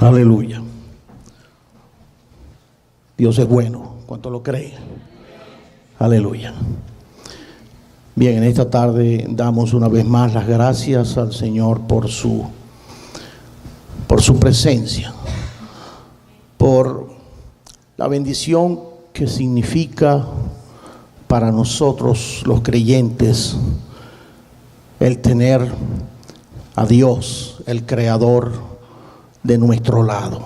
Aleluya. Dios es bueno. ¿Cuánto lo creen? Aleluya. Bien, en esta tarde damos una vez más las gracias al Señor por su presencia, por la bendición que significa para nosotros los creyentes el tener a Dios, el Creador, de nuestro lado.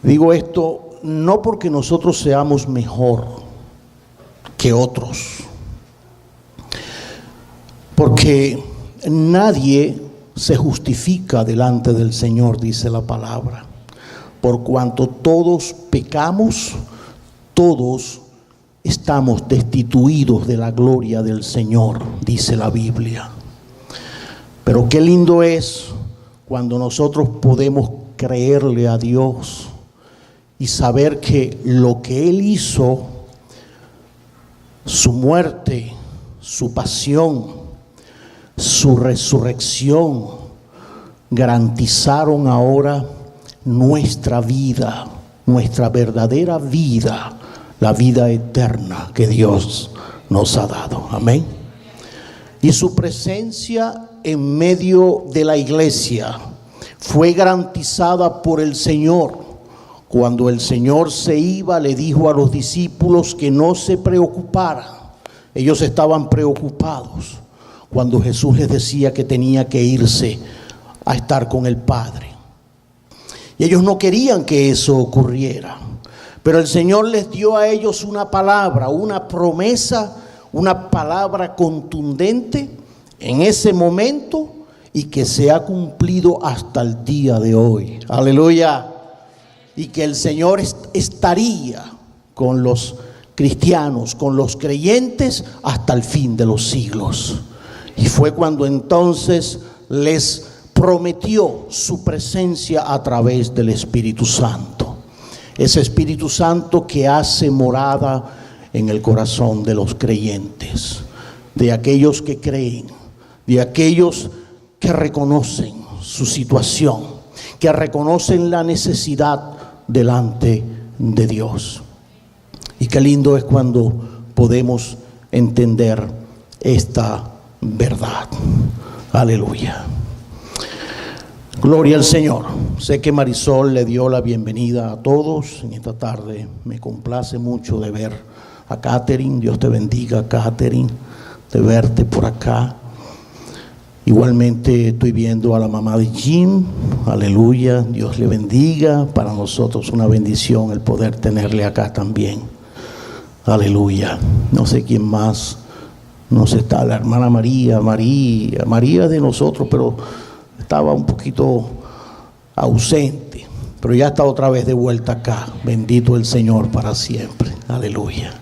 Digo esto no porque nosotros seamos mejor que otros, porque nadie se justifica delante del Señor, dice la palabra. Por cuanto todos pecamos, todos estamos destituidos de la gloria del Señor, dice la Biblia. Pero qué lindo es cuando nosotros podemos creerle a Dios y saber que lo que Él hizo, su muerte, su pasión, su resurrección, garantizaron ahora nuestra vida, nuestra verdadera vida, la vida eterna que Dios nos ha dado. Amén. Y su presencia en medio de la iglesia fue garantizada por el Señor. Cuando el Señor se iba, le dijo a los discípulos que no se preocuparan. Ellos estaban preocupados cuando Jesús les decía que tenía que irse a estar con el Padre. Y ellos no querían que eso ocurriera. Pero el Señor les dio a ellos una palabra, una promesa, una palabra contundente en ese momento y que se ha cumplido hasta el día de hoy. Aleluya. Y que el Señor estaría con los cristianos, con los creyentes hasta el fin de los siglos. Y fue cuando entonces les prometió su presencia a través del Espíritu Santo. Ese Espíritu Santo que hace morada en el corazón de los creyentes, de aquellos que creen, de aquellos que reconocen su situación, que reconocen la necesidad delante de Dios. Y qué lindo es cuando podemos entender esta verdad. Aleluya. Gloria al Señor. Sé que Marisol le dio la bienvenida a todos en esta tarde. Me complace mucho de ver a Catherine. Dios te bendiga, Catherine, de verte por acá. Igualmente estoy viendo a la mamá de Jim. Aleluya, Dios le bendiga. Para nosotros una bendición el poder tenerle acá también. Aleluya. No sé quién más nos está. La hermana María de nosotros, pero estaba un poquito ausente. Pero ya está otra vez de vuelta acá. Bendito el Señor para siempre. Aleluya.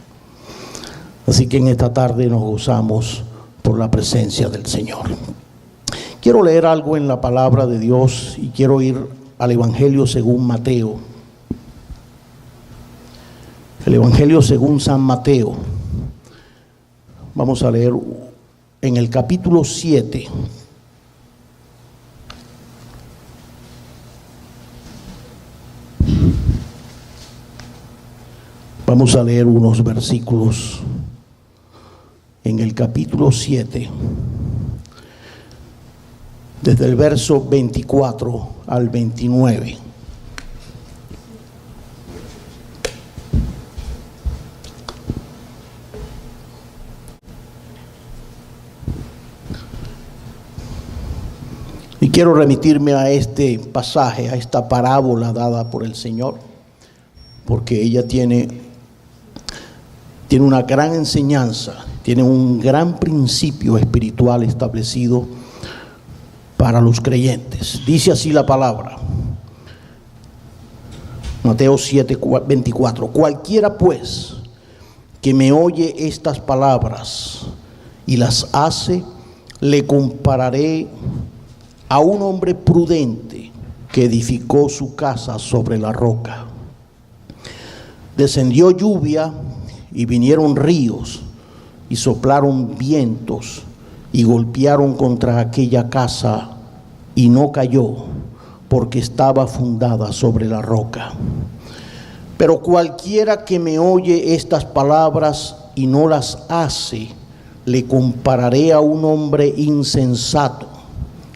Así que en esta tarde nos gozamos por la presencia del Señor. Quiero leer algo en la palabra de Dios y quiero ir al Evangelio según Mateo. El Evangelio según San Mateo. Vamos a leer en el capítulo 7. Vamos a leer unos versículos en el capítulo 7. Desde el verso 24 al 29. Y quiero remitirme a este pasaje, a esta parábola dada por el Señor, porque ella tiene una gran enseñanza, tiene un gran principio espiritual establecido para los creyentes. Dice así la palabra. Mateo 7, 24. Cualquiera pues que me oye estas palabras y las hace, le compararé a un hombre prudente que edificó su casa sobre la roca. Descendió lluvia y vinieron ríos y soplaron vientos y golpearon contra aquella casa y no cayó, porque estaba fundada sobre la roca. Pero cualquiera que me oye estas palabras y no las hace, le compararé a un hombre insensato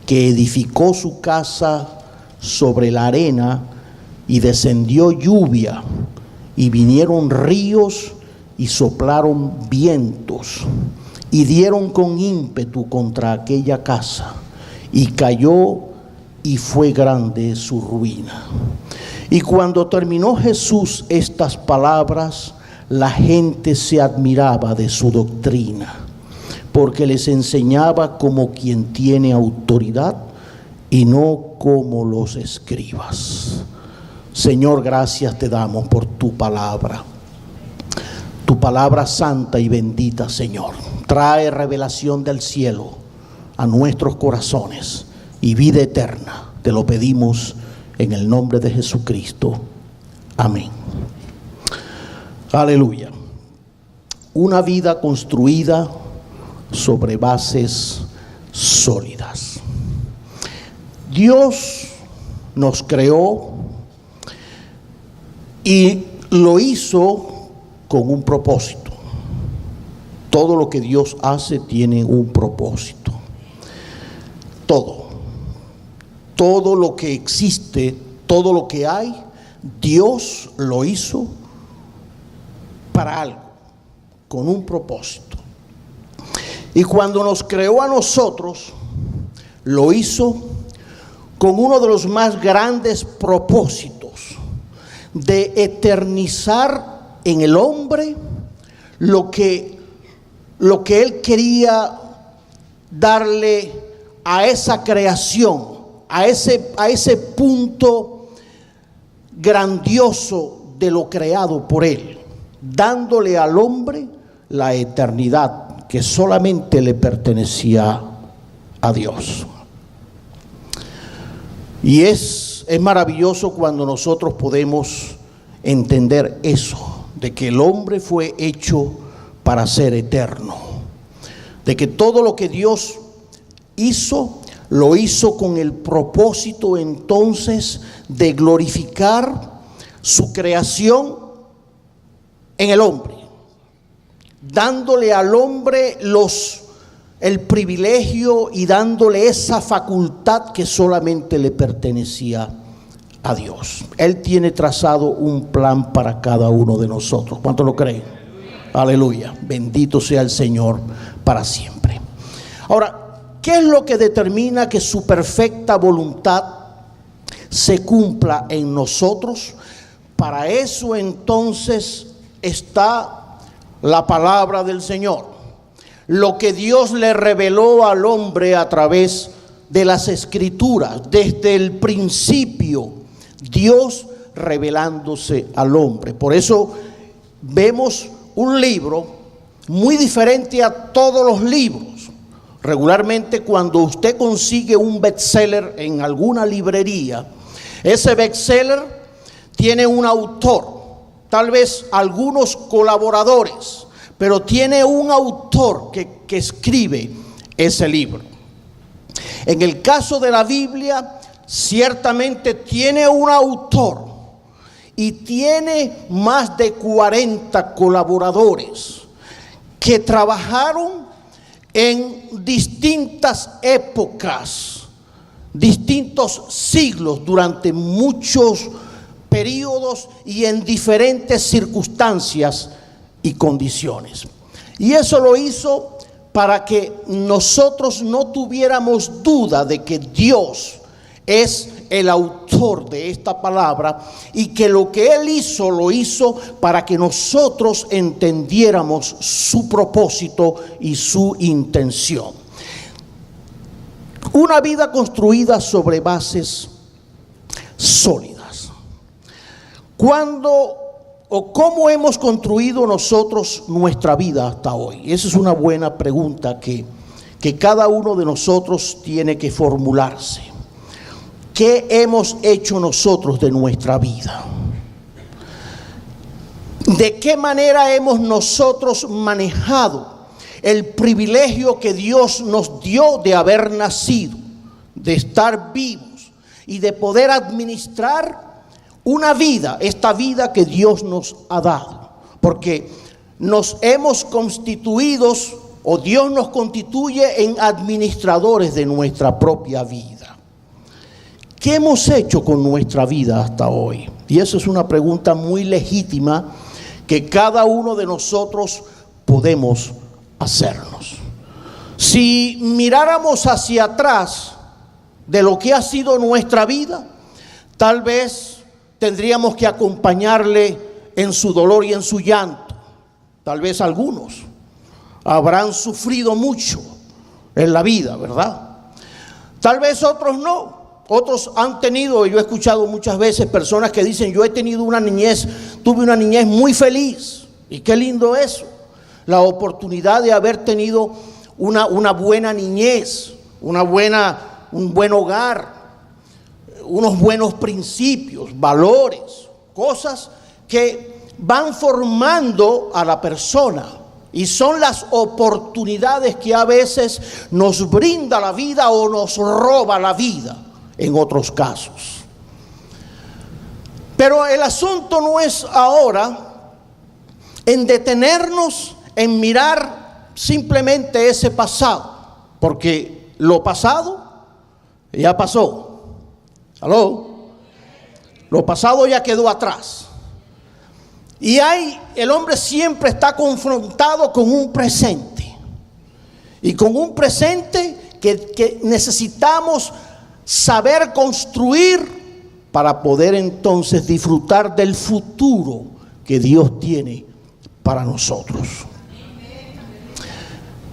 que edificó su casa sobre la arena, y descendió lluvia, y vinieron ríos, y soplaron vientos, y dieron con ímpetu contra aquella casa, y cayó, y fue grande su ruina. Y cuando terminó Jesús estas palabras, la gente se admiraba de su doctrina, porque les enseñaba como quien tiene autoridad y no como los escribas. Señor, gracias te damos por tu palabra santa y bendita, Señor. Trae revelación del cielo a nuestros corazones y vida eterna. Te lo pedimos en el nombre de Jesucristo. Amén. Aleluya. Una vida construida sobre bases sólidas. Dios nos creó y lo hizo con un propósito. Todo lo que Dios hace tiene un propósito. Todo lo que existe, todo lo que hay, Dios lo hizo para algo, con un propósito. Y cuando nos creó a nosotros, lo hizo con uno de los más grandes propósitos, de eternizar en el hombre lo que Él quería darle a esa creación, a ese punto grandioso de lo creado por Él, dándole al hombre la eternidad que solamente le pertenecía a Dios. Y es maravilloso cuando nosotros podemos entender eso, de que el hombre fue hecho para ser eterno, de que todo lo que Dios hizo, lo hizo con el propósito entonces de glorificar su creación en el hombre, dándole al hombre el privilegio y dándole esa facultad que solamente le pertenecía a Dios. Él tiene trazado un plan para cada uno de nosotros. ¿Cuántos lo creen? Aleluya. Bendito sea el Señor para siempre. Ahora, ¿qué es lo que determina que su perfecta voluntad se cumpla en nosotros? Para eso entonces está la palabra del Señor. Lo que Dios le reveló al hombre a través de las Escrituras, desde el principio, Dios revelándose al hombre. Por eso vemos un libro muy diferente a todos los libros. Regularmente cuando usted consigue un bestseller en alguna librería, ese bestseller tiene un autor, tal vez algunos colaboradores, pero tiene un autor que escribe ese libro. En el caso de la Biblia, ciertamente tiene un autor y tiene más de 40 colaboradores que trabajaron en distintas épocas, distintos siglos, durante muchos periodos y en diferentes circunstancias y condiciones. Y eso lo hizo para que nosotros no tuviéramos duda de que Dios es el autor de esta palabra y que lo que Él hizo, lo hizo para que nosotros entendiéramos su propósito y su intención. Una vida construida sobre bases sólidas. ¿Cuándo o cómo hemos construido nosotros nuestra vida hasta hoy? Esa es una buena pregunta que cada uno de nosotros tiene que formularse. ¿Qué hemos hecho nosotros de nuestra vida? ¿De qué manera hemos nosotros manejado el privilegio que Dios nos dio de haber nacido, de estar vivos y de poder administrar una vida, esta vida que Dios nos ha dado. Porque nos hemos constituido, o Dios nos constituye en administradores de nuestra propia vida. ¿Qué hemos hecho con nuestra vida hasta hoy? Y eso es una pregunta muy legítima que cada uno de nosotros podemos hacernos. Si miráramos hacia atrás de lo que ha sido nuestra vida, tal vez tendríamos que acompañarle en su dolor y en su llanto. Tal vez algunos habrán sufrido mucho en la vida, ¿verdad? Tal vez otros no. Otros han tenido, yo he escuchado muchas veces personas que dicen: yo he tenido tuve una niñez muy feliz. Y qué lindo eso, la oportunidad de haber tenido una buena niñez, un buen hogar, unos buenos principios, valores, cosas que van formando a la persona. Y son las oportunidades que a veces nos brinda la vida o nos roba la vida en otros casos. Pero el asunto no es ahora en detenernos en mirar simplemente ese pasado, porque lo pasado ya pasó. ¿Aló? Lo pasado ya quedó atrás. Y el hombre siempre está confrontado con un presente. Y con un presente que necesitamos saber construir para poder entonces disfrutar del futuro que Dios tiene para nosotros.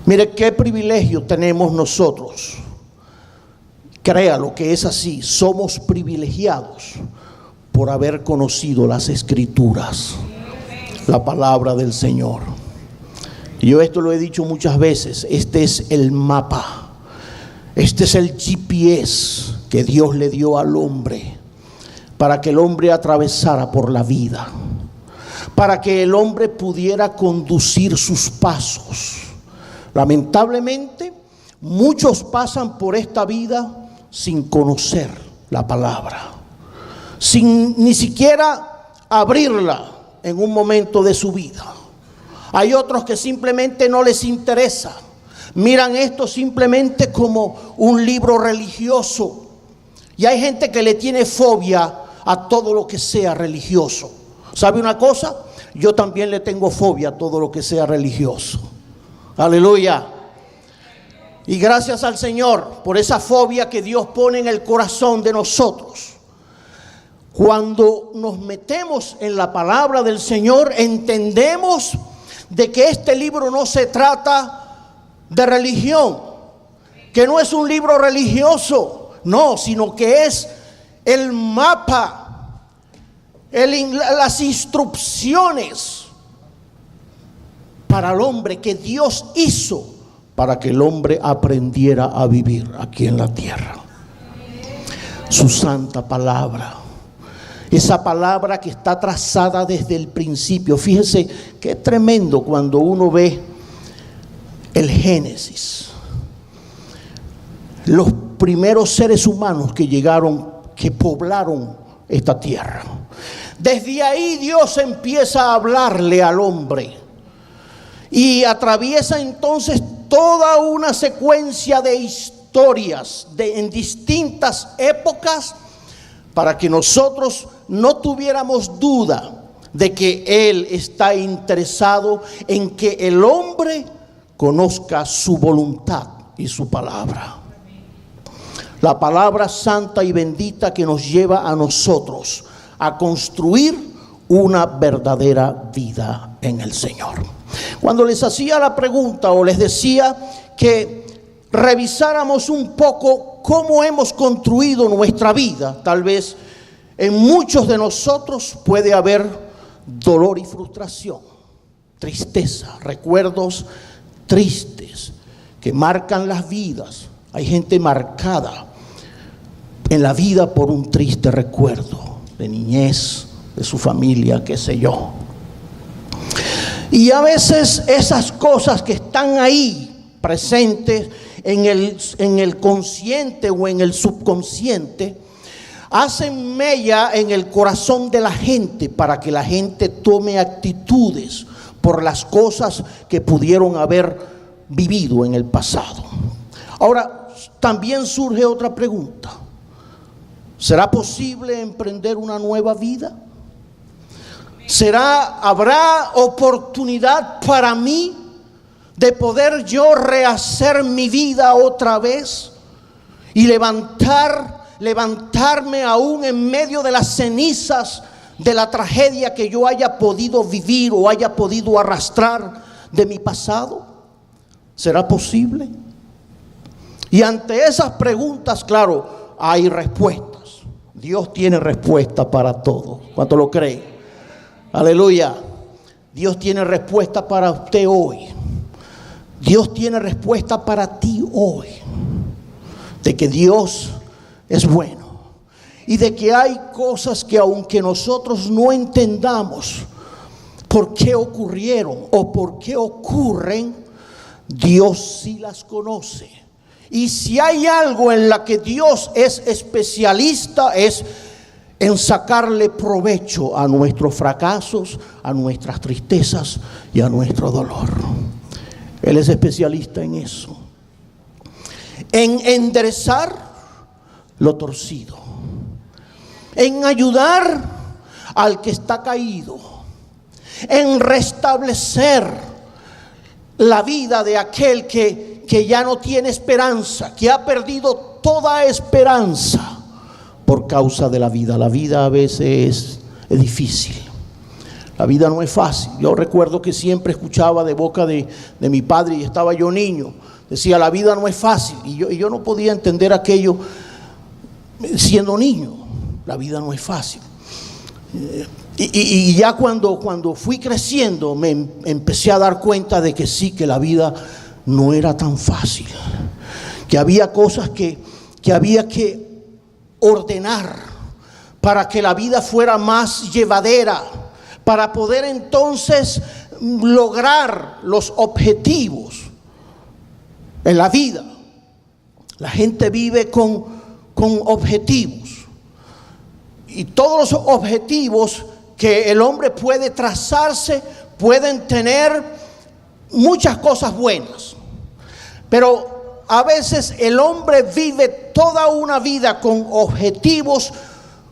Mire qué privilegio tenemos nosotros. Créalo que es así. Somos privilegiados por haber conocido las Escrituras, la palabra del Señor. Yo esto lo he dicho muchas veces. Este es el mapa. Este es el GPS que Dios le dio al hombre para que el hombre atravesara por la vida, para que el hombre pudiera conducir sus pasos. Lamentablemente, muchos pasan por esta vida sin conocer la palabra, sin ni siquiera abrirla en un momento de su vida. Hay otros que simplemente no les interesa. Miran esto simplemente como un libro religioso. Y hay gente que le tiene fobia a todo lo que sea religioso. ¿Sabe una cosa? Yo también le tengo fobia a todo lo que sea religioso. Aleluya. Y gracias al Señor por esa fobia que Dios pone en el corazón de nosotros. Cuando nos metemos en la palabra del Señor, entendemos de que este libro no se trata de religión, que no es un libro religioso, no, sino que es el mapa, las instrucciones para el hombre que Dios hizo para que el hombre aprendiera a vivir aquí en la tierra. Su santa palabra, esa palabra que está trazada desde el principio. Fíjese qué tremendo cuando uno ve el Génesis, los primeros seres humanos que llegaron, que poblaron esta tierra. Desde ahí Dios empieza a hablarle al hombre y atraviesa entonces toda una secuencia de historias en distintas épocas para que nosotros no tuviéramos duda de que Él está interesado en que el hombre conozca su voluntad y su palabra. La palabra santa y bendita que nos lleva a nosotros a construir una verdadera vida en el Señor. Cuando les hacía la pregunta o les decía que revisáramos un poco cómo hemos construido nuestra vida, tal vez en muchos de nosotros puede haber dolor y frustración, tristeza, recuerdos tristes que marcan las vidas. Hay gente marcada en la vida por un triste recuerdo de niñez, de su familia, qué sé yo. Y a veces esas cosas que están ahí presentes en el consciente o en el subconsciente hacen mella en el corazón de la gente para que la gente tome actitudes por las cosas que pudieron haber vivido en el pasado. Ahora, también surge otra pregunta. ¿Será posible emprender una nueva vida? ¿Habrá oportunidad para mí de poder yo rehacer mi vida otra vez y levantarme aún en medio de las cenizas de la tragedia que yo haya podido vivir o haya podido arrastrar de mi pasado? ¿Será posible? Y ante esas preguntas, claro, hay respuestas. Dios tiene respuesta para todo. ¿Cuánto lo cree? Aleluya. Dios tiene respuesta para usted hoy. Dios tiene respuesta para ti hoy. De que Dios es bueno. Y de que hay cosas que aunque nosotros no entendamos por qué ocurrieron o por qué ocurren, Dios sí las conoce. Y si hay algo en la que Dios es especialista, es en sacarle provecho a nuestros fracasos, a nuestras tristezas y a nuestro dolor. Él es especialista en eso. En enderezar lo torcido. En ayudar al que está caído. En restablecer la vida de aquel que ya no tiene esperanza, que ha perdido toda esperanza por causa de la vida. La vida a veces es difícil. La vida no es fácil. Yo recuerdo que siempre escuchaba de boca de mi padre, y estaba yo niño, decía: la vida no es fácil. Y yo no podía entender aquello siendo niño. La vida no es fácil. Y ya cuando fui creciendo me empecé a dar cuenta de que sí, que la vida no era tan fácil, que había cosas que había que ordenar para que la vida fuera más llevadera, para poder entonces lograr los objetivos en la vida. La gente vive con objetivos, y todos los objetivos que el hombre puede trazarse pueden tener muchas cosas buenas, pero a veces el hombre vive toda una vida con objetivos,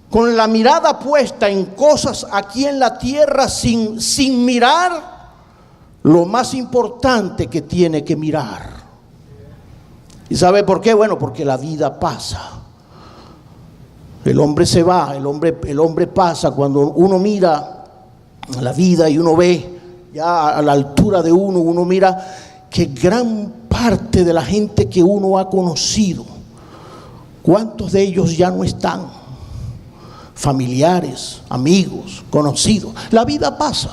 con la mirada puesta en cosas aquí en la tierra, sin mirar lo más importante que tiene que mirar. ¿Y sabe por qué? Bueno, porque la vida pasa. El hombre se va, el hombre pasa. Cuando uno mira la vida y uno ve ya a la altura de uno mira que gran parte de la gente que uno ha conocido, ¿cuántos de ellos ya no están? Familiares, amigos, conocidos. La vida pasa,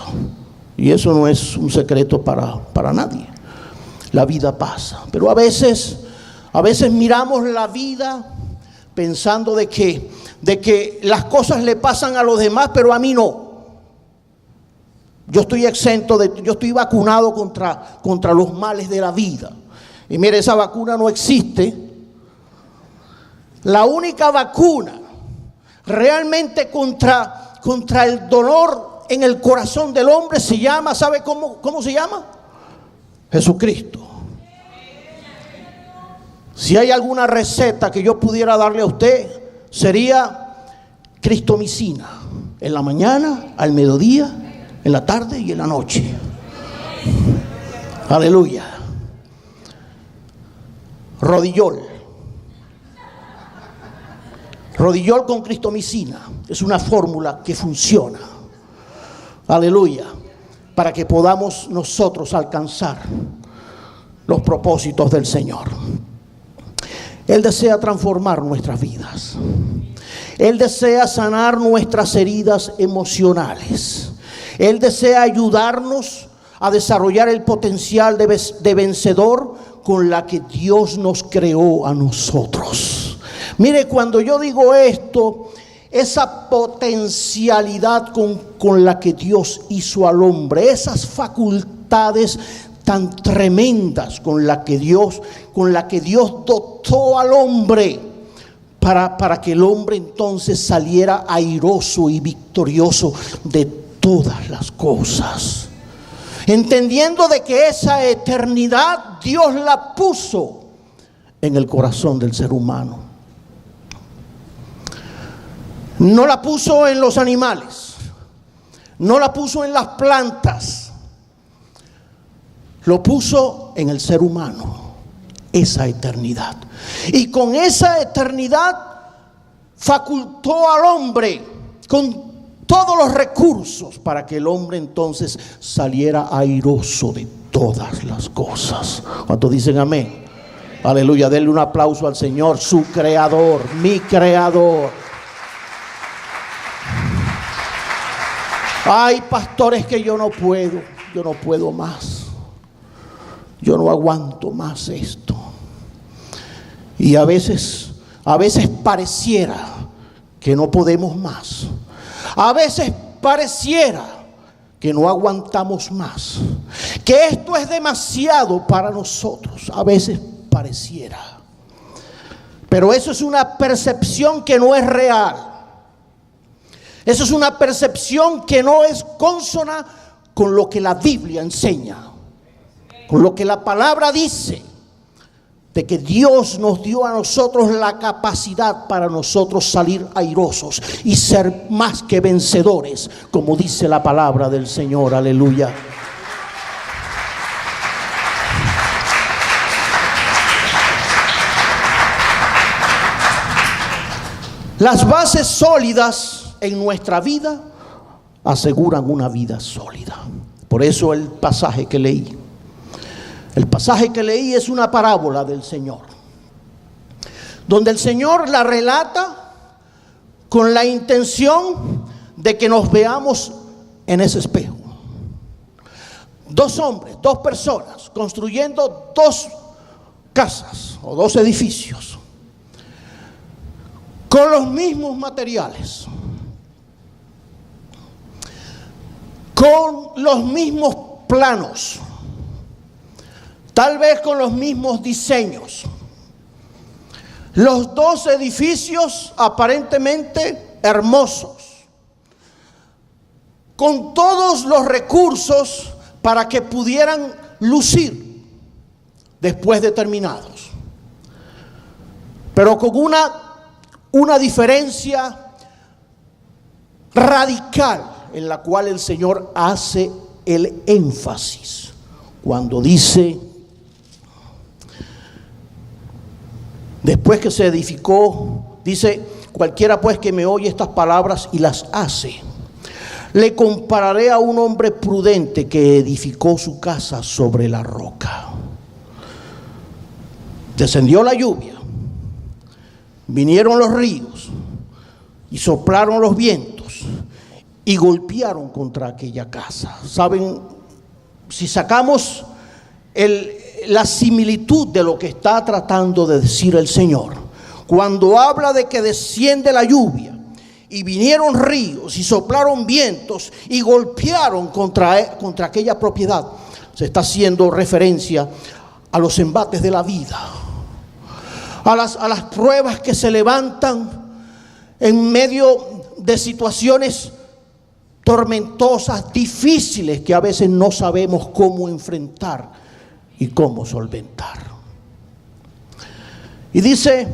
y eso no es un secreto para nadie. La vida pasa, pero a veces miramos la vida pensando de que las cosas le pasan a los demás, pero a mí no. Yo estoy exento yo estoy vacunado contra los males de la vida. Y mire, esa vacuna no existe. La única vacuna realmente contra el dolor en el corazón del hombre se llama, ¿sabe cómo se llama? Jesucristo. Si hay alguna receta que yo pudiera darle a usted, sería cristomicina. En la mañana, al mediodía, en la tarde y en la noche. Aleluya. Rodillol con cristomicina es una fórmula que funciona. Aleluya. Para que podamos nosotros alcanzar los propósitos del Señor. Él desea transformar nuestras vidas. Él desea sanar nuestras heridas emocionales. Él desea ayudarnos a desarrollar el potencial de vencedor con la que Dios nos creó a nosotros. Mire, cuando yo digo esto, esa potencialidad con la que Dios hizo al hombre, esas facultades tan tremendas con la que Dios dotó al hombre para que el hombre entonces saliera airoso y victorioso de todas las cosas, entendiendo de que esa eternidad Dios la puso en el corazón del ser humano. No la puso en los animales, no la puso en las plantas, lo puso en el ser humano, esa eternidad. Y con esa eternidad facultó al hombre con todos los recursos para que el hombre entonces saliera airoso de todas las cosas. ¿Cuántos dicen amén? Aleluya, denle un aplauso al Señor, su creador, mi creador. Hay pastores que yo no puedo más. Yo no aguanto más esto. Y a veces pareciera que no podemos más. A veces pareciera que no aguantamos más, que esto es demasiado para nosotros. A veces pareciera. Pero eso es una percepción que no es real. Eso es una percepción que no es consona con lo que la Biblia enseña, con lo que la palabra dice, de que Dios nos dio a nosotros la capacidad para nosotros salir airosos y ser más que vencedores, como dice la palabra del Señor. Aleluya. Las bases sólidas en nuestra vida aseguran una vida sólida. Por eso el pasaje que leí es una parábola del Señor, donde el Señor la relata con la intención de que nos veamos en ese espejo. Dos hombres, dos personas construyendo dos casas o dos edificios con los mismos materiales, con los mismos planos, tal vez con los mismos diseños. Los dos edificios aparentemente hermosos, con todos los recursos para que pudieran lucir después de terminados, pero con una diferencia radical en la cual el Señor hace el énfasis cuando dice: después que se edificó, dice: cualquiera pues que me oye estas palabras y las hace, le compararé a un hombre prudente que edificó su casa sobre la roca. Descendió la lluvia, vinieron los ríos y soplaron los vientos y golpearon contra aquella casa. Saben, si sacamos la similitud de lo que está tratando de decir el Señor, cuando habla de que desciende la lluvia y vinieron ríos y soplaron vientos y golpearon contra aquella propiedad, se está haciendo referencia a los embates de la vida, a las pruebas que se levantan en medio de situaciones tormentosas, difíciles, que a veces no sabemos cómo enfrentar y cómo solventar. Y dice: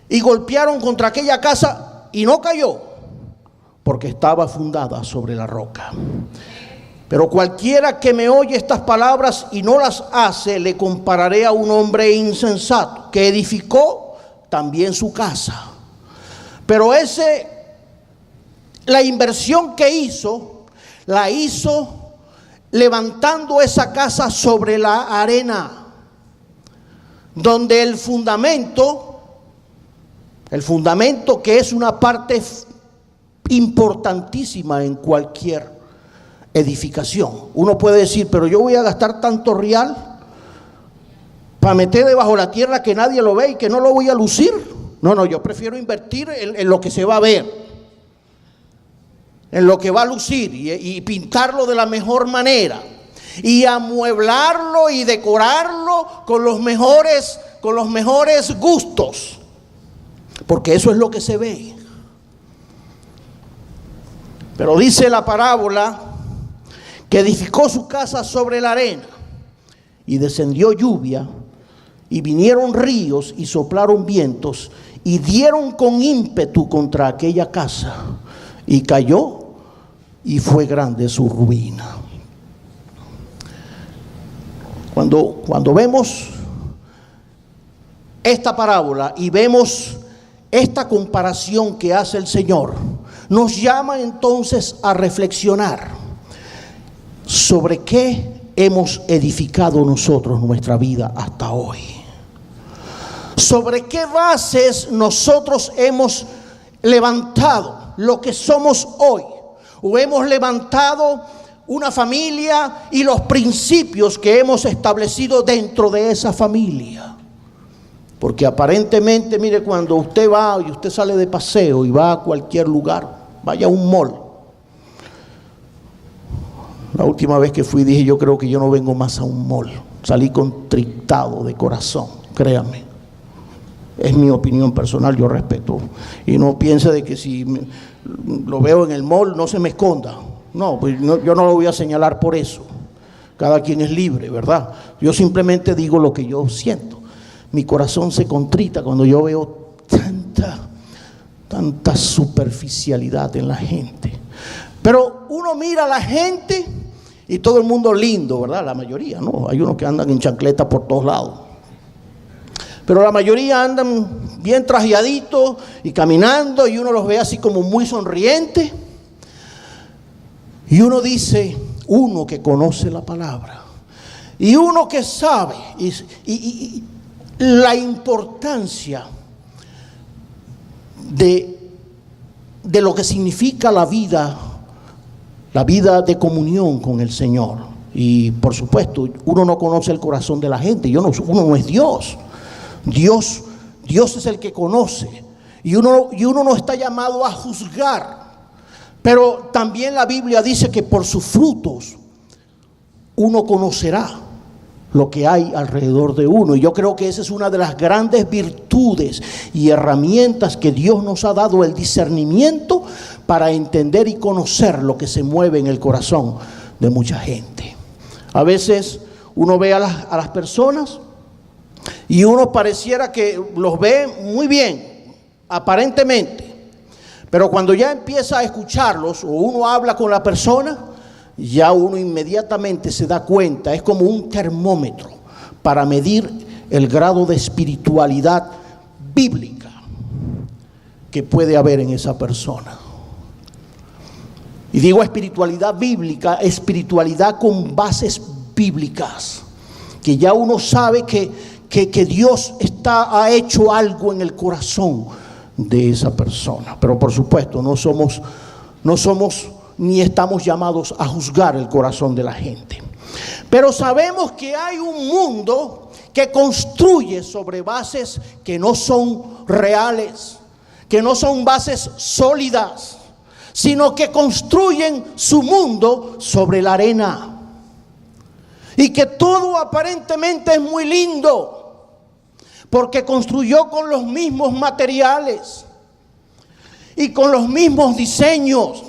y golpearon contra aquella casa y no cayó, porque estaba fundada sobre la roca. Pero cualquiera que me oye estas palabras y no las hace, le compararé a un hombre insensato que edificó también su casa. Pero la inversión que hizo, la hizo levantando esa casa sobre la arena, donde el fundamento que es una parte importantísima en cualquier edificación. Uno puede decir: pero yo voy a gastar tanto real para meter debajo de la tierra que nadie lo ve y que no lo voy a lucir. No, yo prefiero invertir en lo que se va a ver, en lo que va a lucir, y pintarlo de la mejor manera y amueblarlo y decorarlo con los mejores gustos. porque eso es lo que se ve. Pero dice la parábola que edificó su casa sobre la arena, y descendió lluvia, y vinieron ríos, y soplaron vientos, y dieron con ímpetu contra aquella casa, y cayó, y fue grande su ruina. Cuando vemos esta parábola y vemos esta comparación que hace el Señor, nos llama entonces a reflexionar sobre qué hemos edificado nosotros nuestra vida hasta hoy. Sobre qué bases nosotros hemos levantado lo que somos hoy, o hemos levantado una familia y los principios que hemos establecido dentro de esa familia. Porque aparentemente, mire, cuando usted va y usted sale de paseo y va a cualquier lugar, vaya a un mall. La última vez que fui dije, yo creo que yo no vengo más a un mall. Salí contristado de corazón, créanme. Es mi opinión personal, yo respeto. Y no piense de que si lo veo en el mall no se me esconda. No, pues yo no lo voy a señalar por eso. Cada quien es libre, ¿verdad? Yo simplemente digo lo que yo siento. Mi corazón se contrita cuando yo veo tanta superficialidad en la gente. Pero uno mira a la gente y todo el mundo lindo, ¿verdad? La mayoría, ¿no? Hay unos que andan en chancleta por todos lados. Pero la mayoría andan bien trajeaditos y caminando, y uno los ve así como muy sonrientes. Y uno dice, uno que conoce la palabra, y uno que sabe y la importancia de lo que significa la vida de comunión con el Señor. Y por supuesto, uno no conoce el corazón de la gente, uno no es Dios. Dios es el que conoce, y uno no está llamado a juzgar. Pero también la Biblia dice que por sus frutos uno conocerá lo que hay alrededor de uno. Y yo creo que esa es una de las grandes virtudes y herramientas que Dios nos ha dado, el discernimiento para entender y conocer lo que se mueve en el corazón de mucha gente. A veces uno ve a las personas y uno pareciera que los ve muy bien, aparentemente. Pero cuando ya empieza a escucharlos, o uno habla con la persona, ya uno inmediatamente se da cuenta. Es como un termómetro para medir el grado de espiritualidad bíblica que puede haber en esa persona. Y digo espiritualidad bíblica, espiritualidad con bases bíblicas, que ya uno sabe que Dios ha hecho algo en el corazón de esa persona. Pero por supuesto no somos ni estamos llamados a juzgar el corazón de la gente. Pero sabemos que hay un mundo que construye sobre bases que no son reales, que no son bases sólidas, sino que construyen su mundo sobre la arena. Y que todo aparentemente es muy lindo, porque construyó con los mismos materiales y con los mismos diseños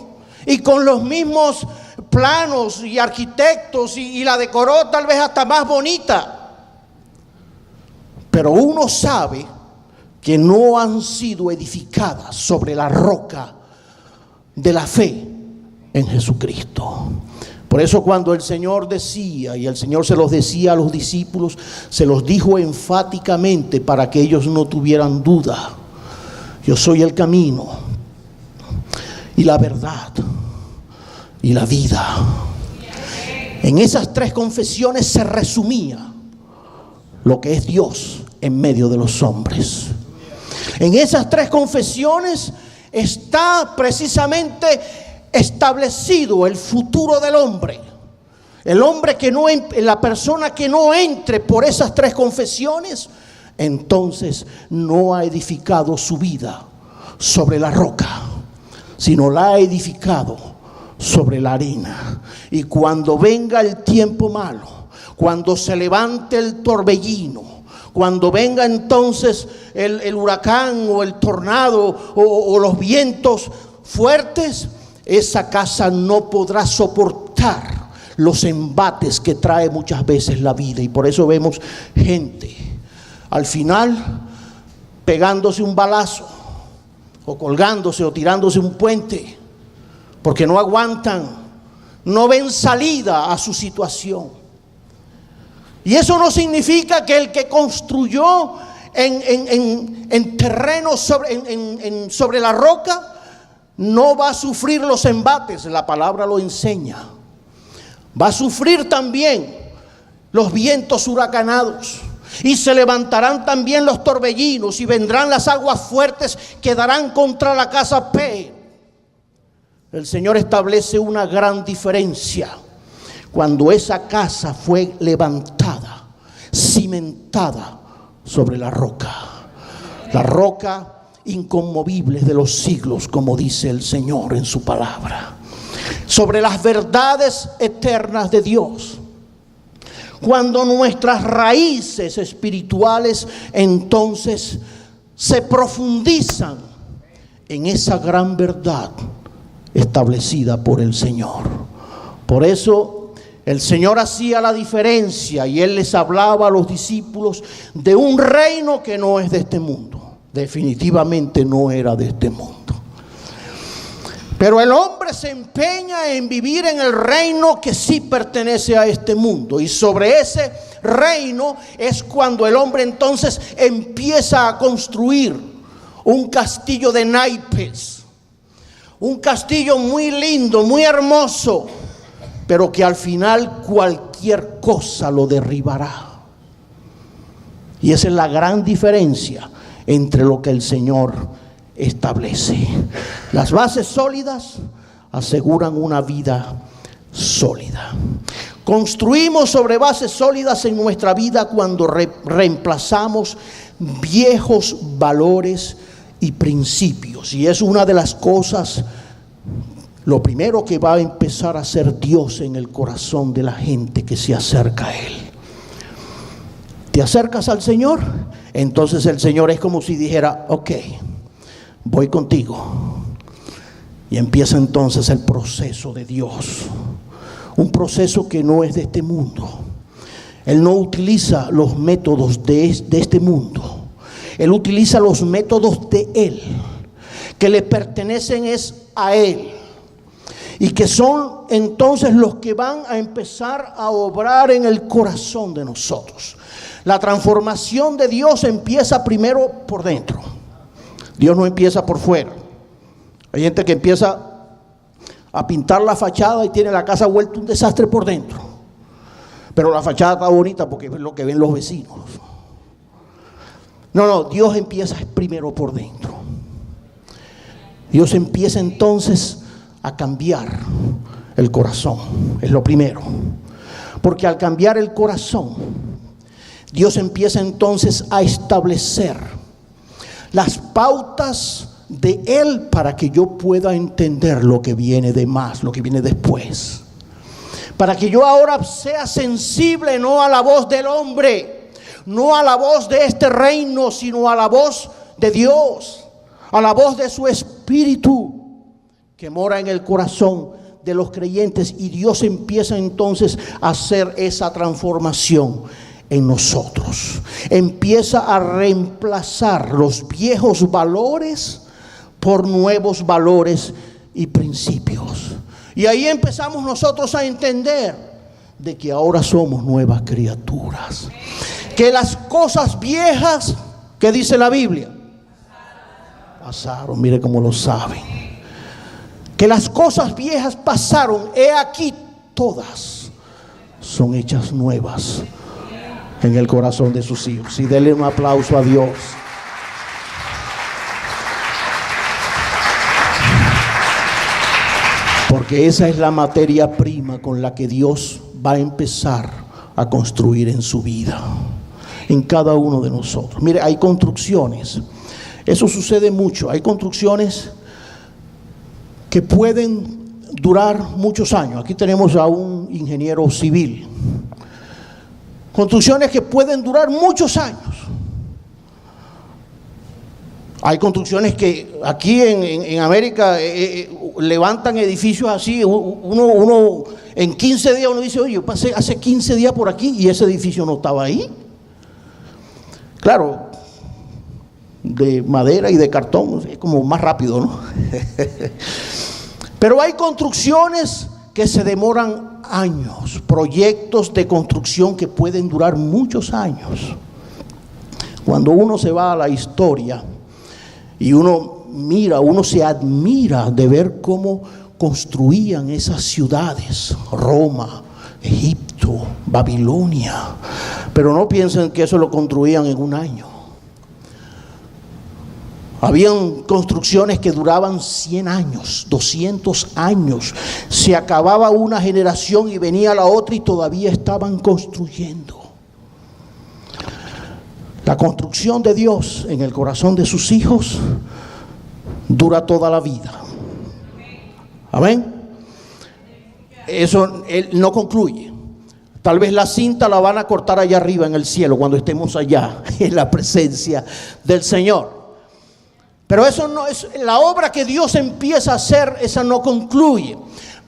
y con los mismos planos y arquitectos, y la decoró tal vez hasta más bonita. Pero uno sabe que no han sido edificadas sobre la roca de la fe en Jesucristo. Por eso cuando el Señor decía, y el Señor se los decía a los discípulos, se los dijo enfáticamente para que ellos no tuvieran duda: yo soy el camino y la verdad y la vida. En esas tres confesiones se resumía lo que es Dios en medio de los hombres. En esas tres confesiones está precisamente establecido el futuro del hombre. El hombre la persona que no entre por esas tres confesiones, entonces no ha edificado su vida sobre la roca, sino la ha edificado sobre la arena. Y cuando venga el tiempo malo, cuando se levante el torbellino, Cuando venga entonces el huracán o el tornado o los vientos fuertes, esa casa no podrá soportar los embates que trae muchas veces la vida. Y por eso vemos gente al final pegándose un balazo, o colgándose o tirándose un puente, porque no aguantan, no ven salida a su situación. Y eso no significa que el que construyó en terreno sobre la roca no va a sufrir los embates. La palabra lo enseña. Va a sufrir también los vientos huracanados, y se levantarán también los torbellinos, y vendrán las aguas fuertes que darán contra la casa. Pero el Señor establece una gran diferencia. Cuando esa casa fue levantada, cimentada sobre la roca inconmovible de los siglos, como dice el Señor en su palabra, sobre las verdades eternas de Dios. Cuando nuestras raíces espirituales entonces se profundizan en esa gran verdad establecida por el Señor. Por eso el Señor hacía la diferencia, y Él les hablaba a los discípulos de un reino que no es de este mundo. Definitivamente no era de este mundo. Pero el hombre se empeña en vivir en el reino que sí pertenece a este mundo. Y sobre ese reino es cuando el hombre entonces empieza a construir un castillo de naipes. Un castillo muy lindo, muy hermoso, pero que al final cualquier cosa lo derribará. Y esa es la gran diferencia entre lo que el Señor establece. Las bases sólidas aseguran una vida sólida. Construimos sobre bases sólidas en nuestra vida cuando reemplazamos viejos valores y principios. Y es una de las cosas, lo primero que va a empezar a hacer Dios en el corazón de la gente que se acerca a Él. ¿Te acercas al Señor? Entonces el Señor es como si dijera: ok, voy contigo. Y empieza entonces el proceso de Dios. Un proceso que no es de este mundo. Él no utiliza los métodos de este mundo. Él utiliza los métodos de Él, que le pertenecen es a Él, y que son entonces los que van a empezar a obrar en el corazón de nosotros. La transformación de Dios empieza primero por dentro. Dios no empieza por fuera. Hay gente que empieza a pintar la fachada y tiene la casa vuelta un desastre por dentro, pero la fachada está bonita porque es lo que ven los vecinos. No, Dios empieza primero por dentro. Dios empieza entonces a cambiar el corazón. Es lo primero. Porque al cambiar el corazón, Dios empieza entonces a establecer las pautas de Él para que yo pueda entender lo que viene de más, lo que viene después. Para que yo ahora sea sensible no a la voz del hombre, no a la voz de este reino, sino a la voz de Dios, a la voz de su Espíritu que mora en el corazón de los creyentes. Y Dios empieza entonces a hacer esa transformación en nosotros. Empieza a reemplazar los viejos valores por nuevos valores y principios. Y ahí empezamos nosotros a entender de que ahora somos nuevas criaturas. Que las cosas viejas, que dice la Biblia, pasaron. Mire cómo lo saben. Que las cosas viejas pasaron, he aquí todas son hechas nuevas en el corazón de sus hijos. Y denle un aplauso a Dios. Porque esa es la materia prima con la que Dios va a empezar a construir en su vida, en cada uno de nosotros. Mire, hay construcciones, eso sucede mucho. Hay construcciones que pueden durar muchos años. Aquí tenemos a un ingeniero civil. Construcciones que pueden durar muchos años. Hay construcciones que aquí en América levantan edificios así. Uno en 15 días uno dice, oye, yo pasé hace 15 días por aquí y ese edificio no estaba ahí. Claro, de madera y de cartón, es como más rápido, ¿no? Pero hay construcciones que se demoran años, proyectos de construcción que pueden durar muchos años. Cuando uno se va a la historia y uno mira, uno se admira de ver cómo construían esas ciudades, Roma, Egipto, Babilonia, pero no piensen que eso lo construían en un año. Habían construcciones que duraban 100 años, 200 años. Se acababa una generación y venía la otra y todavía estaban construyendo. La construcción de Dios en el corazón de sus hijos dura toda la vida. Amén. Eso él no concluye. Tal vez la cinta la van a cortar allá arriba en el cielo cuando estemos allá en la presencia del Señor. Pero eso no es la obra que Dios empieza a hacer, esa no concluye.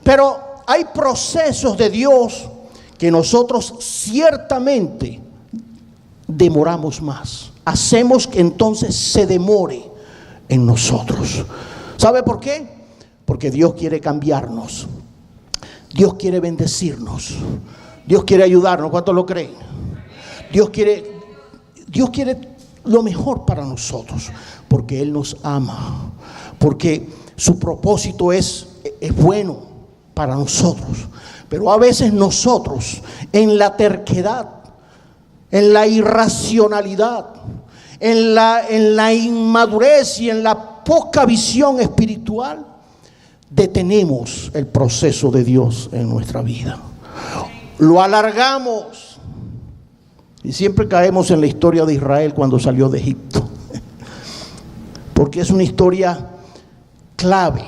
Pero hay procesos de Dios que nosotros ciertamente demoramos más. Hacemos que entonces se demore en nosotros. ¿Sabe por qué? Porque Dios quiere cambiarnos. Dios quiere bendecirnos. Dios quiere ayudarnos. ¿Cuántos lo creen? Dios quiere lo mejor para nosotros, porque Él nos ama, porque su propósito es bueno para nosotros. Pero a veces nosotros, en la terquedad, en la irracionalidad, en la inmadurez y en la poca visión espiritual, detenemos el proceso de Dios en nuestra vida. Lo alargamos. Y siempre caemos en la historia de Israel cuando salió de Egipto. Porque es una historia clave.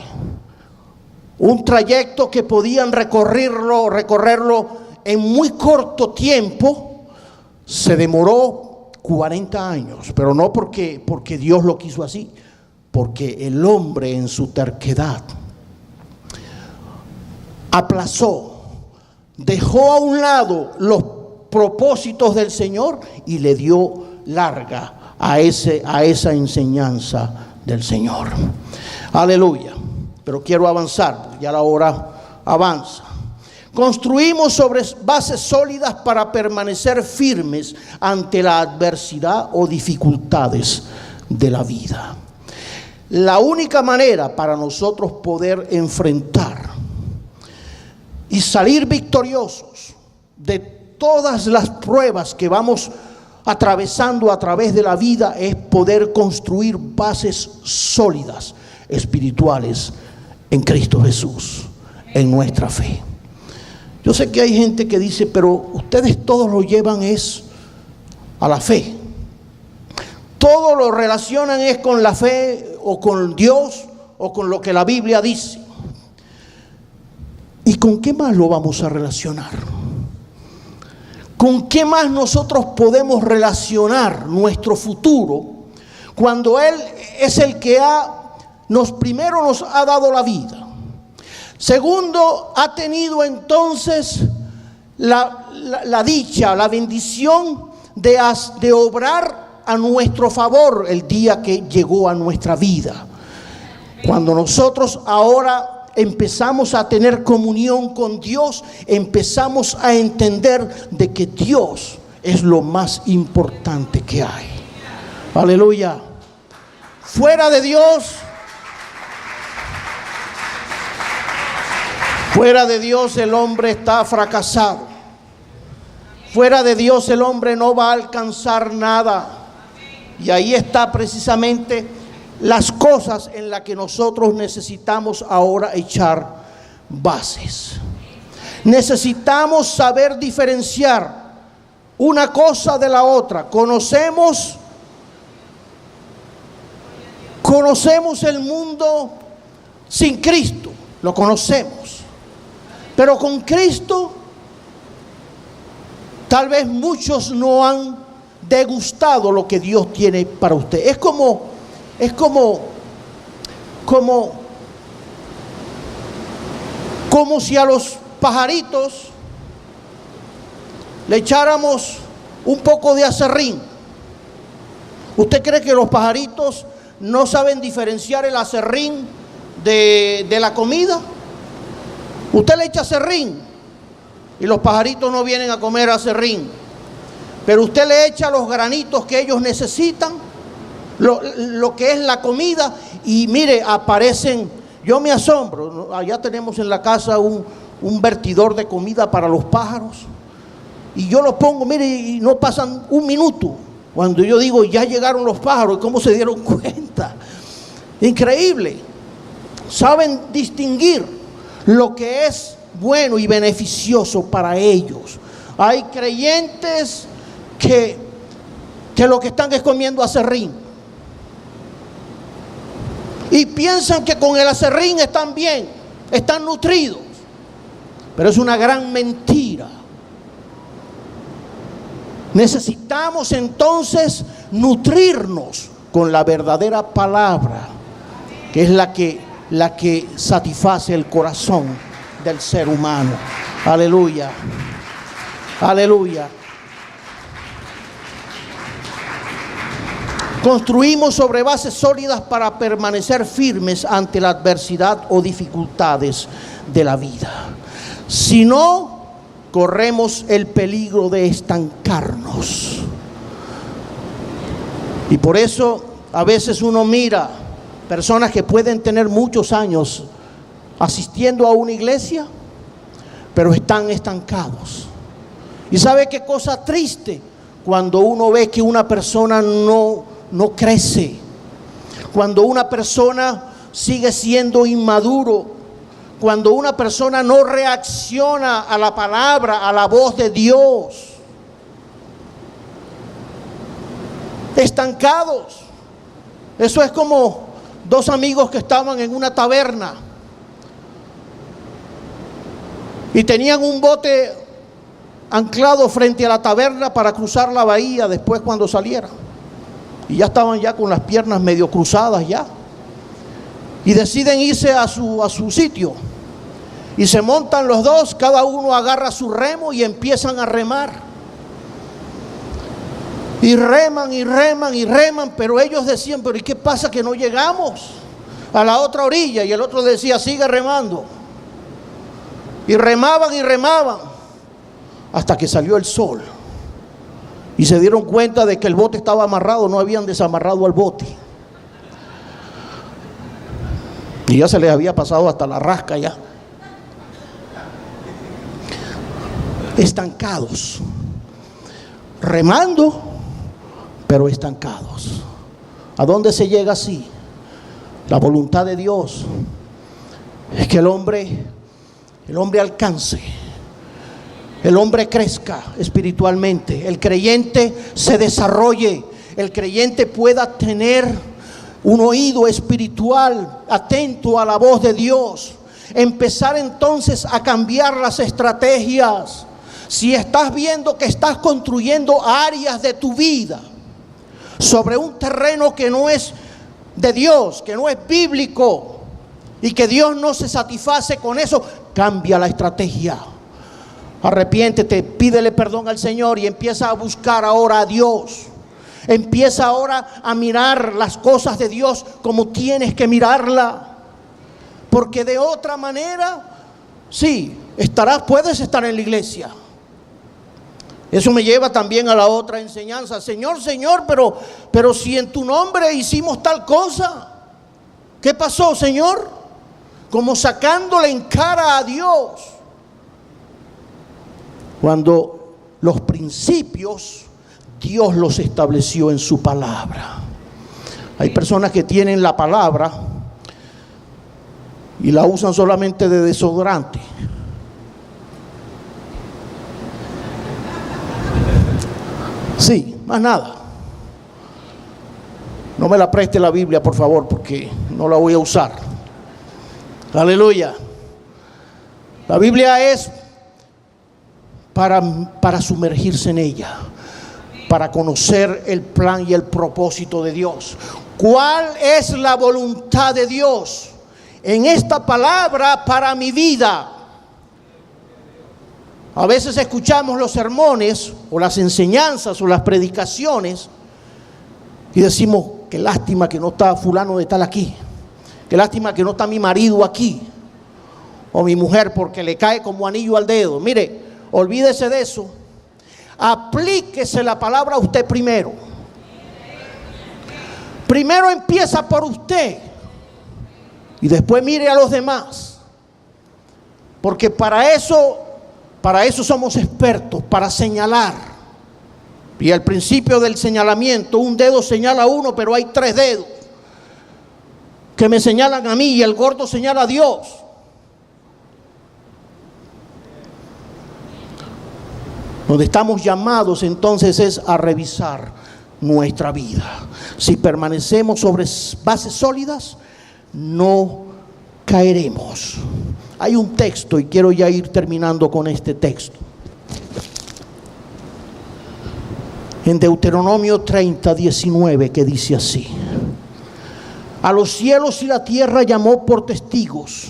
Un trayecto que podían recorrerlo en muy corto tiempo, se demoró 40 años. Pero no porque Dios lo quiso así, porque el hombre en su terquedad aplazó, dejó a un lado los propósitos del Señor y le dio larga a esa enseñanza del Señor. Aleluya. Pero quiero avanzar, ya la hora avanza. Construimos sobre bases sólidas para permanecer firmes ante la adversidad o dificultades de la vida. La única manera para nosotros poder enfrentar y salir victoriosos de todas las pruebas que vamos atravesando a través de la vida es poder construir bases sólidas espirituales en Cristo Jesús, en nuestra fe. Yo sé que hay gente que dice, pero ustedes todos lo llevan es a la fe. Todo lo relacionan es con la fe o con Dios o con lo que la Biblia dice. ¿Y con qué más lo vamos a relacionar? ¿Con qué más nosotros podemos relacionar nuestro futuro cuando Él es el que primero nos ha dado la vida? Segundo, ha tenido entonces la dicha, la bendición de obrar a nuestro favor el día que llegó a nuestra vida. Cuando nosotros ahora empezamos a tener comunión con Dios, empezamos a entender de que Dios es lo más importante que hay. Aleluya. Fuera de Dios el hombre está fracasado. Fuera de Dios el hombre no va a alcanzar nada. Y ahí está precisamente las cosas en las que nosotros necesitamos ahora echar bases. Necesitamos saber diferenciar una cosa de la otra. Conocemos el mundo sin Cristo, lo conocemos. Pero con Cristo, tal vez muchos no han degustado lo que Dios tiene para usted. Es es como si a los pajaritos le echáramos un poco de aserrín. ¿Usted cree que los pajaritos no saben diferenciar el aserrín de la comida? Usted le echa aserrín y los pajaritos no vienen a comer aserrín, pero usted le echa los granitos que ellos necesitan, lo que es la comida, y mire, aparecen. Yo me asombro. Allá tenemos en la casa un vertidor de comida para los pájaros, y yo lo pongo, mire, y no pasan un minuto cuando yo digo, ya llegaron los pájaros. ¿Cómo se dieron cuenta? Increíble. Saben distinguir lo que es bueno y beneficioso para ellos. Hay creyentes que lo que están es comiendo aserrín, y piensan que con el aserrín están bien, están nutridos, pero es una gran mentira. Necesitamos entonces nutrirnos con la verdadera palabra, que es la que satisface el corazón del ser humano. Aleluya, aleluya. Construimos sobre bases sólidas para permanecer firmes ante la adversidad o dificultades de la vida. Si no, corremos el peligro de estancarnos. Y por eso a veces uno mira personas que pueden tener muchos años asistiendo a una iglesia, pero están estancados. Y ¿sabe qué cosa triste? Cuando uno ve que una persona no crece, cuando una persona sigue siendo inmaduro, cuando una persona no reacciona a la palabra, a la voz de Dios. Estancados. Eso es como dos amigos que estaban en una taberna y tenían un bote anclado frente a la taberna para cruzar la bahía después cuando saliera. Y ya estaban ya con las piernas medio cruzadas ya. Y deciden irse a su sitio. Y se montan los dos, cada uno agarra su remo y empiezan a remar. Y reman y reman y reman, pero ellos decían, pero ¿y qué pasa que no llegamos a la otra orilla? Y el otro decía, sigue remando. Y remaban hasta que salió el sol. Y se dieron cuenta de que el bote estaba amarrado, no habían desamarrado al bote. Y ya se les había pasado hasta la rasca ya. Estancados, remando, pero estancados. ¿A dónde se llega así? La voluntad de Dios es que el hombre alcance, el hombre crezca espiritualmente, el creyente se desarrolle, el creyente pueda tener un oído espiritual atento a la voz de Dios, empezar entonces a cambiar las estrategias. Si estás viendo que estás construyendo áreas de tu vida sobre un terreno que no es de Dios, que no es bíblico, y que Dios no se satisface con eso, cambia la estrategia. Arrepiéntete, pídele perdón al Señor y empieza a buscar ahora a Dios. Empieza ahora a mirar las cosas de Dios como tienes que mirarla, porque de otra manera, sí, puedes estar en la iglesia. Eso me lleva también a la otra enseñanza. Señor, pero si en tu nombre hicimos tal cosa, ¿qué pasó, Señor? Como sacándole en cara a Dios, cuando los principios Dios los estableció en su palabra. Hay personas que tienen la palabra y la usan solamente de desodorante. Sí, más nada. No me la preste la Biblia, por favor, porque no la voy a usar. Aleluya. La Biblia es para sumergirse en ella, para conocer el plan y el propósito de Dios. ¿Cuál es la voluntad de Dios en esta palabra para mi vida? A veces escuchamos los sermones o las enseñanzas o las predicaciones y decimos, qué lástima que no está fulano de tal aquí. Qué lástima que no está mi marido aquí. O mi mujer, porque le cae como anillo al dedo. Mire, olvídese de eso. Aplíquese la palabra a usted primero. Primero empieza por usted y después mire a los demás. Porque para eso somos expertos, para señalar. Y al principio del señalamiento, un dedo señala a uno, pero hay 3 dedos que me señalan a mí y el gordo señala a Dios. Donde estamos llamados entonces es a revisar nuestra vida. Si permanecemos sobre bases sólidas, no caeremos. Hay un texto y quiero ya ir terminando con este texto. En Deuteronomio 30, 19, que dice así: a los cielos y la tierra llamo por testigos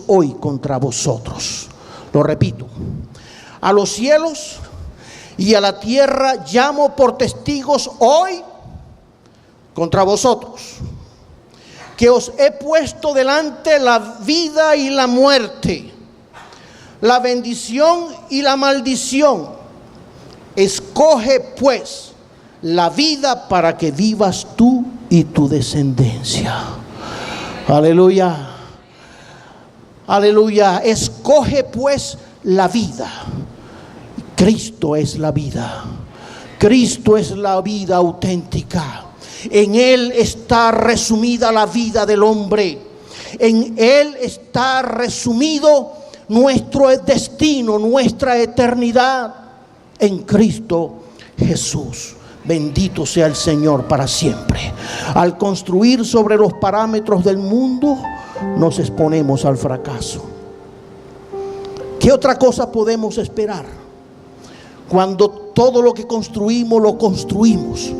hoy contra vosotros. Lo repito: a los cielos y a la tierra llamo por testigos hoy contra vosotros, que os he puesto delante la vida y la muerte, la bendición y la maldición. Escoge pues la vida para que vivas tú y tu descendencia. Aleluya. Aleluya. Escoge pues la vida. Cristo es la vida. Cristo es la vida auténtica. En Él está resumida la vida del hombre. En Él está resumido nuestro destino, nuestra eternidad. En Cristo Jesús. Bendito sea el Señor para siempre. Al construir sobre los parámetros del mundo, nos exponemos al fracaso. ¿Qué otra cosa podemos esperar? Cuando todo lo que construimos, lo construimos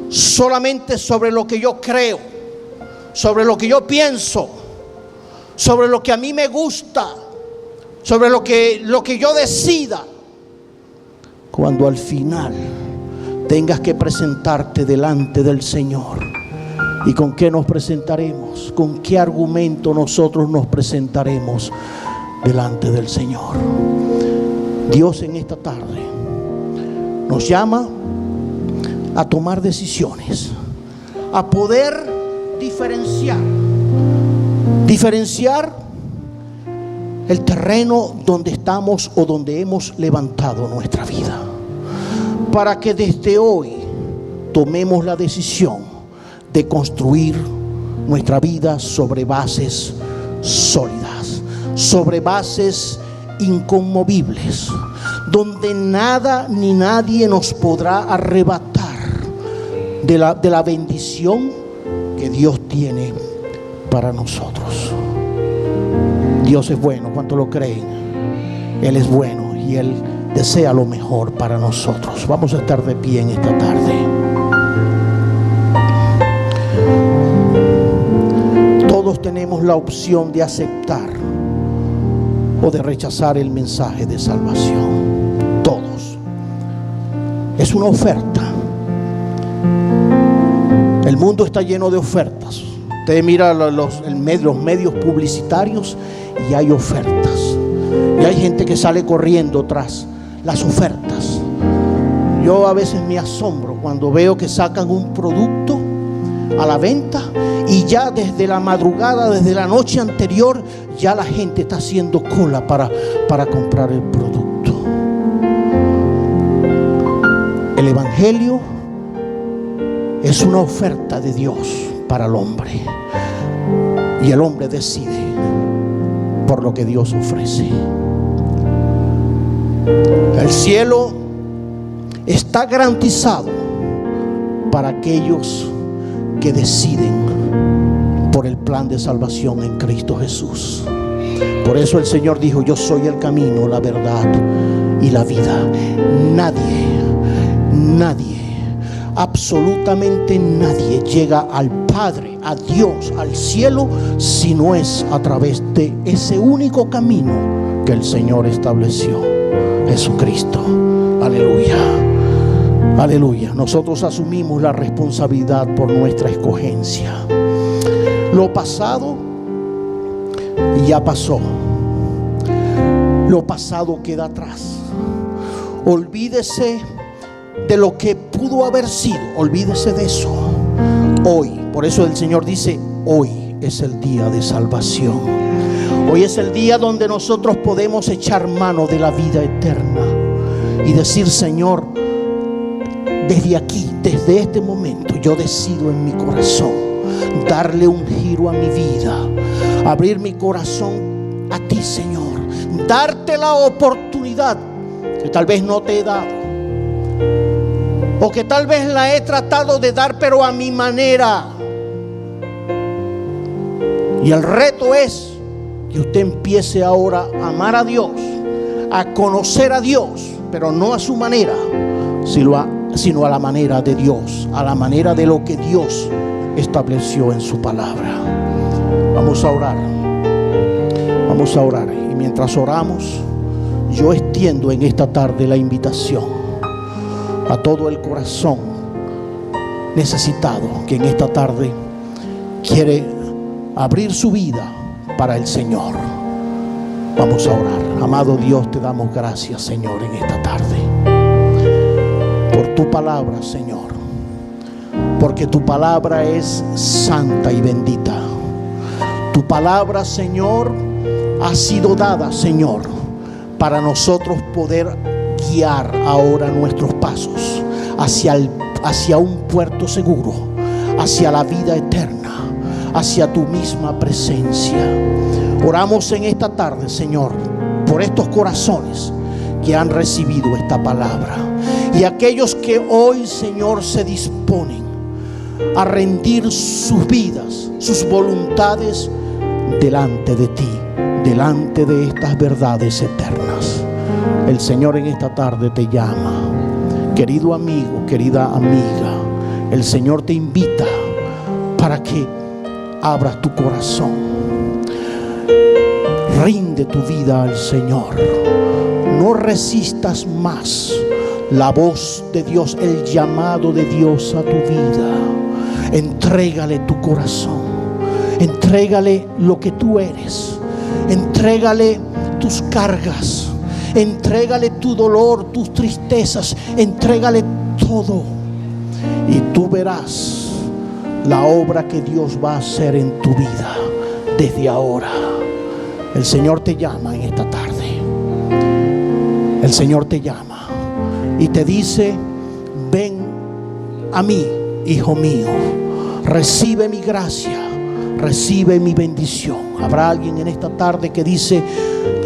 solamente sobre lo que yo creo, sobre lo que yo pienso, sobre lo que a mí me gusta, sobre lo que yo decida. Cuando al final tengas que presentarte delante del Señor. ¿Y con qué nos presentaremos? ¿Con qué argumento nosotros nos presentaremos delante del Señor? Dios en esta tarde nos llama a tomar decisiones, a poder diferenciar el terreno donde estamos o donde hemos levantado nuestra vida, para que desde hoy tomemos la decisión de construir nuestra vida sobre bases sólidas, sobre bases inconmovibles, donde nada ni nadie nos podrá arrebatar de la bendición que Dios tiene para nosotros. Dios es bueno, ¿cuánto lo creen? Él es bueno y Él desea lo mejor para nosotros. Vamos a estar de pie en esta tarde. Todos tenemos la opción de aceptar o de rechazar el mensaje de salvación. Todos. Es una oferta. El mundo está lleno de ofertas. Usted mira los medios publicitarios y hay ofertas. Y hay gente que sale corriendo tras las ofertas. Yo a veces me asombro cuando veo que sacan un producto a la venta y ya desde la madrugada, desde la noche anterior, ya la gente está haciendo cola para comprar el producto. El Evangelio es una oferta de Dios para el hombre y el hombre decide por lo que Dios ofrece. El cielo está garantizado para aquellos que deciden por el plan de salvación en Cristo Jesús. Por eso el Señor dijo: yo soy el camino, la verdad y la vida. Nadie absolutamente nadie llega al Padre, a Dios, al cielo, si no es a través de ese único camino que el Señor estableció, Jesucristo. Aleluya, aleluya. Nosotros asumimos la responsabilidad por nuestra escogencia. Lo pasado ya pasó. Lo pasado queda atrás. Olvídese de lo que pudo haber sido. Olvídese de eso. Hoy, por eso el Señor dice, hoy es el día de salvación. Hoy es el día donde nosotros podemos echar mano de la vida eterna y decir, Señor, desde aquí, desde este momento, yo decido en mi corazón darle un giro a mi vida, abrir mi corazón a ti, Señor, darte la oportunidad que tal vez no te he dado, o que tal vez la he tratado de dar pero a mi manera. Y el reto es que usted empiece ahora a amar a Dios, a conocer a Dios, pero no a su manera, sino a la manera de Dios, a la manera de lo que Dios estableció en su palabra. Vamos a orar. Vamos a orar. Y mientras oramos, yo extiendo en esta tarde la invitación a todo el corazón necesitado que en esta tarde quiere abrir su vida para el Señor. Vamos a orar. Amado Dios, te damos gracias, Señor, en esta tarde por tu palabra, Señor, porque tu palabra es santa y bendita. Tu palabra, Señor, ha sido dada, Señor, para nosotros poder guiar ahora nuestros pasos hacia un puerto seguro, hacia la vida eterna, hacia tu misma presencia. Oramos en esta tarde, Señor, por estos corazones que han recibido esta palabra y aquellos que hoy, Señor, se disponen a rendir sus vidas, sus voluntades delante de ti, delante de estas verdades eternas. El Señor en esta tarde te llama, querido amigo, querida amiga. El Señor te invita para que abras tu corazón. Rinde tu vida al Señor. No resistas más la voz de Dios, el llamado de Dios a tu vida. Entrégale tu corazón. Entrégale lo que tú eres. Entrégale tus cargas. Entrégale tu dolor, tus tristezas. Entrégale todo. Y tú verás la obra que Dios va a hacer en tu vida desde ahora. El Señor te llama en esta tarde. El Señor te llama y te dice: ven a mí, hijo mío, recibe mi gracia, recibe mi bendición. Habrá alguien en esta tarde que dice: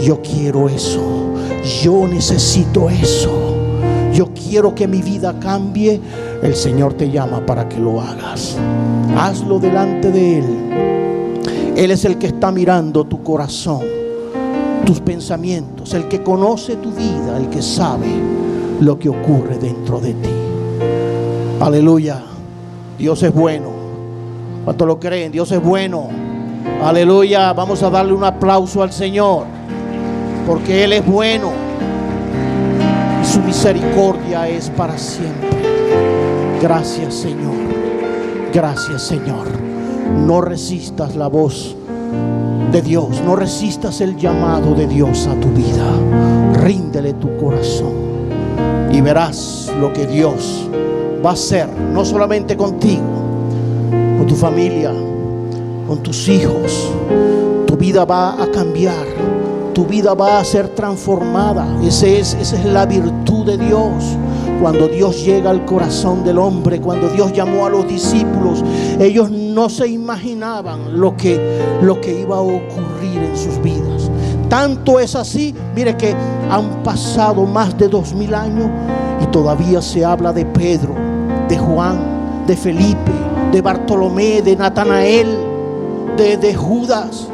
yo quiero eso, yo necesito eso, yo quiero que mi vida cambie. El Señor te llama para que lo hagas. Hazlo delante de Él. Él es el que está mirando tu corazón, tus pensamientos, el que conoce tu vida, el que sabe lo que ocurre dentro de ti. Aleluya. Dios es bueno. ¿Cuántos lo creen? Dios es bueno. Aleluya. Vamos a darle un aplauso al Señor, porque Él es bueno y su misericordia es para siempre. Gracias, Señor. Gracias, Señor. No resistas la voz de Dios, no resistas el llamado de Dios a tu vida. Ríndele tu corazón y verás lo que Dios va a hacer, no solamente contigo, con tu familia, con tus hijos. Tu vida va a cambiar, tu vida va a ser transformada. Esa es la virtud de Dios. Cuando Dios llega al corazón del hombre, cuando Dios llamó a los discípulos, ellos no se imaginaban lo que iba a ocurrir en sus vidas. Tanto es así, mire, que han pasado más de 2000 años y todavía se habla de Pedro, de Juan, de Felipe, de Bartolomé, de Natanael, de Judas,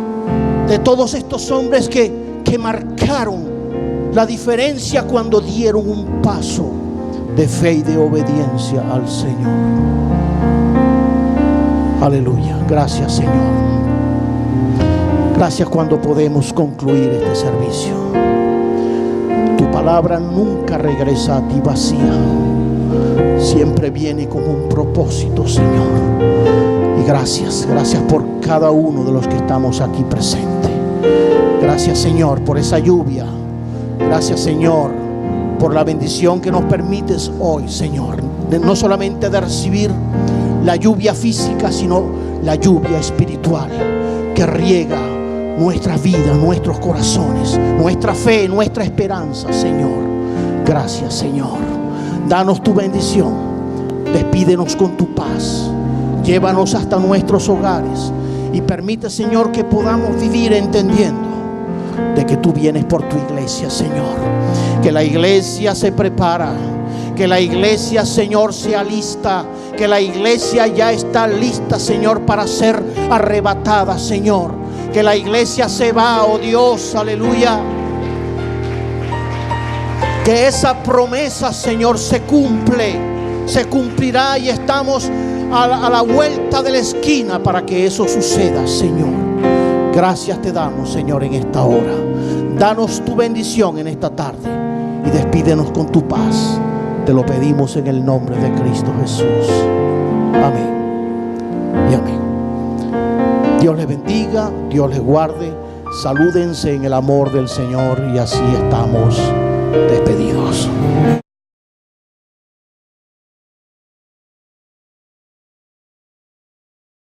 de todos estos hombres que marcaron la diferencia cuando dieron un paso de fe y de obediencia al Señor. Aleluya. Gracias, Señor. Gracias cuando podemos concluir este servicio. Tu palabra nunca regresa a ti vacía. Siempre viene con un propósito, Señor. Y gracias por cada uno de los que estamos aquí presentes. Gracias, Señor, por esa lluvia. Gracias, Señor, por la bendición que nos permites hoy, Señor. No solamente de recibir la lluvia física, sino la lluvia espiritual que riega nuestras vidas, nuestros corazones, nuestra fe, nuestra esperanza, Señor. Gracias, Señor. Danos tu bendición. Despídenos con tu paz. Llévanos hasta nuestros hogares y permite, Señor, que podamos vivir entendiendo de que tú vienes por tu iglesia, Señor. Que la iglesia se prepara, que la iglesia, Señor, se alista, que la iglesia ya está lista, Señor, para ser arrebatada, Señor. Que la iglesia se va, oh Dios, aleluya. Que esa promesa, Señor, se cumplirá y estamos a la vuelta de la esquina para que eso suceda, Señor. Gracias te damos, Señor, en esta hora. Danos tu bendición en esta tarde y despídenos con tu paz. Te lo pedimos en el nombre de Cristo Jesús. Amén y amén. Dios les bendiga, Dios les guarde. Salúdense en el amor del Señor y así estamos despedidos.